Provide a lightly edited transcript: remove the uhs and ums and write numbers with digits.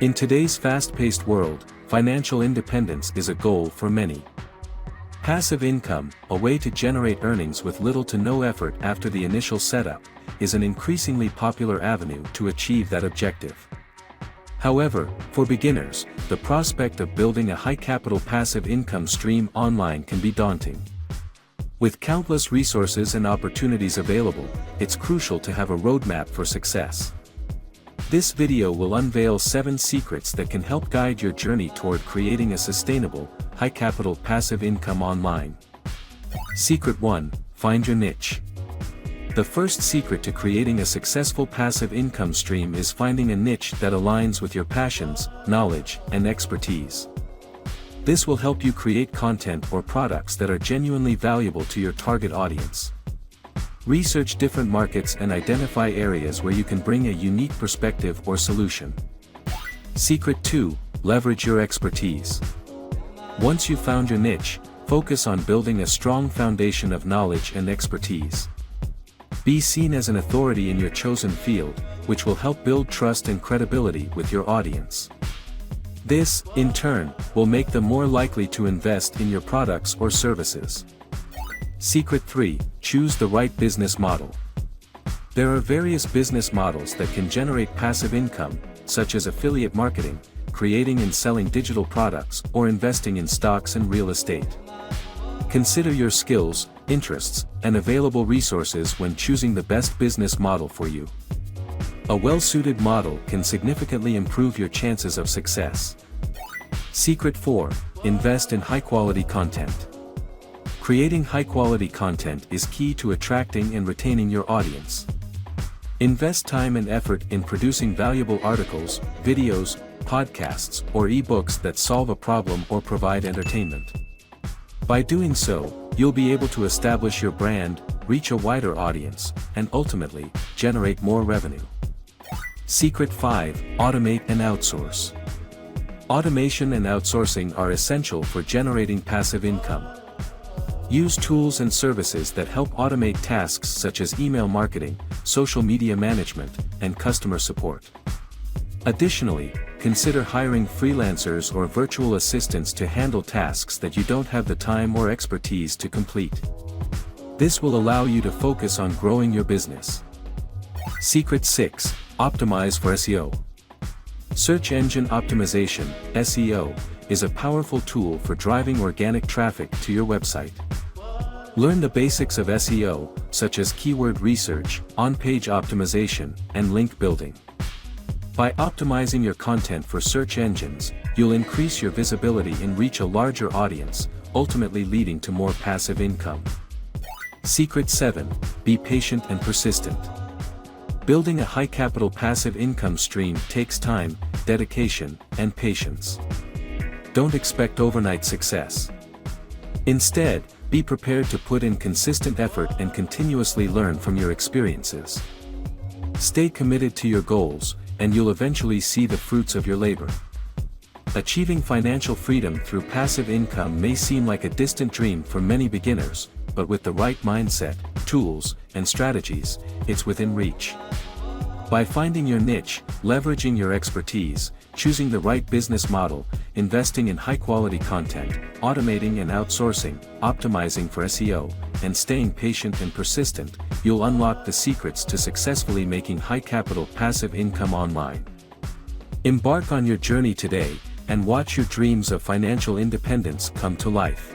In today's fast-paced world, financial independence is a goal for many. Passive income, a way to generate earnings with little to no effort after the initial setup, is an increasingly popular avenue to achieve that objective. However, for beginners, the prospect of building a high-capital passive income stream online can be daunting. With countless resources and opportunities available, it's crucial to have a roadmap for success. This video will unveil 7 secrets that can help guide your journey toward creating a sustainable, high-capital passive income online. Secret 1: Find your niche. The first secret to creating a successful passive income stream is finding a niche that aligns with your passions, knowledge, and expertise. This will help you create content or products that are genuinely valuable to your target audience. Research different markets and identify areas where you can bring a unique perspective or solution. Secret 2: Leverage your expertise. Once you've found your niche, focus on building a strong foundation of knowledge and expertise. Be seen as an authority in your chosen field, which will help build trust and credibility with your audience. This, in turn, will make them more likely to invest in your products or services. Secret 3: Choose the right business model. There are various business models that can generate passive income, such as affiliate marketing, creating and selling digital products, or investing in stocks and real estate. Consider your skills, interests, and available resources when choosing the best business model for you. A well-suited model can significantly improve your chances of success. Secret 4: Invest in high-quality content. Creating high-quality content is key to attracting and retaining your audience. Invest time and effort in producing valuable articles, videos, podcasts, or ebooks that solve a problem or provide entertainment. By doing so, you'll be able to establish your brand, reach a wider audience, and ultimately, generate more revenue. Secret 5: Automate and outsource. Automation and outsourcing are essential for generating passive income. Use tools and services that help automate tasks such as email marketing, social media management, and customer support. Additionally, consider hiring freelancers or virtual assistants to handle tasks that you don't have the time or expertise to complete. This will allow you to focus on growing your business. Secret 6: Optimize for SEO. Search engine optimization, SEO, is a powerful tool for driving organic traffic to your website. Learn the basics of SEO, such as keyword research, on-page optimization, and link building. By optimizing your content for search engines, you'll increase your visibility and reach a larger audience, ultimately leading to more passive income. Secret 7: Be patient and persistent. Building a high-capital passive income stream takes time, dedication, and patience. Don't expect overnight success. Instead, be prepared to put in consistent effort and continuously learn from your experiences. Stay committed to your goals, and you'll eventually see the fruits of your labor. Achieving financial freedom through passive income may seem like a distant dream for many beginners, but with the right mindset, tools, and strategies, it's within reach. By finding your niche, leveraging your expertise, choosing the right business model, investing in high-quality content, automating and outsourcing, optimizing for SEO, and staying patient and persistent, you'll unlock the secrets to successfully making high-capital passive income online. Embark on your journey today, and watch your dreams of financial independence come to life.